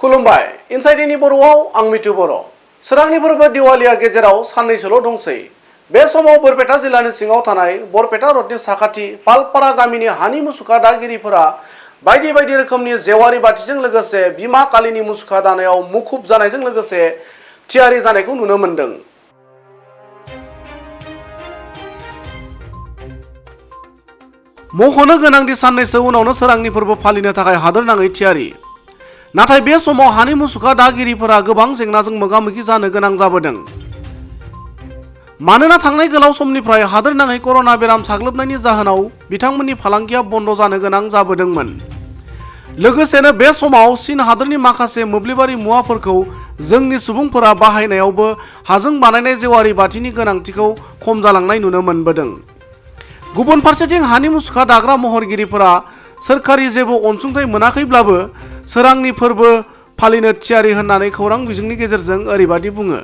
खुलुमबाय इनसाइडनि बर'आव आं मिथु बर'। सोरांनि फोरबो दिवालिया गेजेराव साननैसोल' दंसै। बे समाव बरपेटा जिल्लानि सिङाव थानाय बरपेटा रडनि साखाथि पालपारा गामिनि हानि मुसुखा दागिरिफोरा बायदि बायदि रोखोमनि जेवारि बाथिजों लोगोसे बिमा कालीनि मुसुखा दानायाव मुखुब जानायजों लोगोसे थियारि जानायखौ नुनो मोन्दों। मख'नो गोनांदि साननैसो उनावनो सोरांनि फोरबो फालिनो थाखाय हादोरनाङै थियारि। नाथाय बे समाव हानि मुसुखा दागिरिफोरा गोबां जेंनाजों मोगा-मोगि जानो गोनां जाबोदों। मानोना थांनाय गोलाव समनिफ्राय हादोरनाङै कर'ना बेराम साग्लोबनायनि जाहोनाव बिथांमोननि फालांगिया बन्द' जानो गोनां जाबोदोंमोन। लोगोसेनो बे समाव चीन हादोरनि माखासे मोब्लिबारि मुवाफोरखौ जोंनि सुबुंफोरा बाहायनायावबो हाजों बानायनाय जेवारि बाथिनि गोनांथिखौ खम जालांनाय नुनो मोनबोदों। गुबुन फारसेथिं हानि मुसुखा दाग्रा महरगिरिफोरा सोरखारि जेबो अनसुंथाइ मोनाखैब्लाबो सोरांनि फोरबो फालिनो थियारि होननानै खौरां बिजोंनि गेजेरजों ओरैबादि बुङो।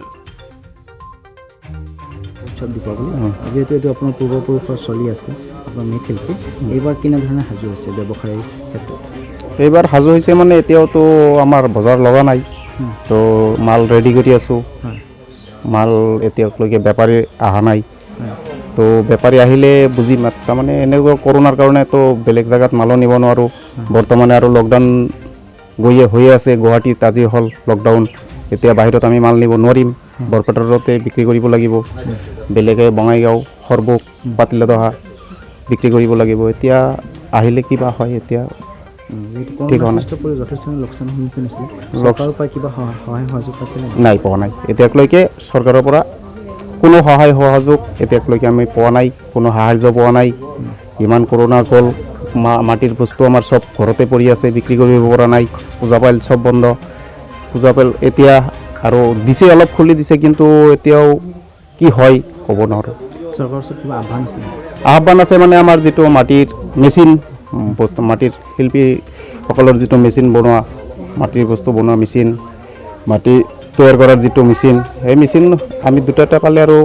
যেহেতু এইটো আপোনাৰ পূৰ্বপুৰুষৰ চলি আছে আপোনাৰ মিঠিলটো এইবাৰ কেনেধৰণে সাজু হৈছে ব্যৱসায়ৰ ক্ষেত্ৰত? এইবাৰ সাজু হৈছে মানে এতিয়াওতো আমাৰ বজাৰ লগা নাই, তো মাল ৰেডি কৰি আছোঁ। মাল এতিয়ালৈকে বেপাৰী অহা নাই, তো বেপাৰী আহিলে বুজিম। তাৰমানে এনেকুৱা কৰোণাৰ কাৰণে তো বেলেগ জেগাত মালো নিব নোৱাৰোঁ। বৰ্তমানে আৰু লকডাউন হৈয়ে আছে। গুৱাহাটীত আজি হ'ল লকডাউন, এতিয়া বাহিৰত আমি মাল নিব নোৱাৰিম। বৰপেটাতে বিক্ৰী কৰিব লাগিব, বেলেগে বঙাইগাঁও, সৰবুক, পাতিলাদহা বিক্ৰী কৰিব লাগিব। এতিয়া আহিলে কিবা হয়, এতিয়া ঠিক হোৱা নাই। নাই পোৱা নাই এতিয়ালৈকে চৰকাৰৰ পৰা কোনো সহায় সহযোগ এতিয়ালৈকে আমি পোৱা নাই, কোনো সাহায্য পোৱা নাই। ইমান কৰোণা গ'ল, মাটিৰ বস্তু আমাৰ চব ঘৰতে পৰি আছে, বিক্ৰী কৰিব পৰা নাই। পূজা পাল চব বন্ধ। পূজা পাল এতিয়া আৰু দিছে, অলপ খুলি দিছে, কিন্তু এতিয়াও কি হয় ক'ব নোৱাৰোঁ। চৰকাৰৰ ওচৰত কিবা আহ্বান আছে? আহ্বান আছে মানে আমাৰ যিটো মাটিৰ মেচিন, মাটিৰ শিল্পীসকলৰ যিটো মেচিন বনোৱা, মাটিৰ বস্তু বনোৱা মেচিন, মাটি তৈয়াৰ কৰাৰ যিটো মেচিন, সেই মেচিন আমি দুটাটা পালে আৰু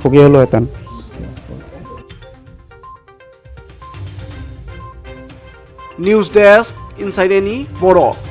সুখী হ'লোহেঁতেন। নিউজ ডেস্ক ইনসাইডেনি बर'।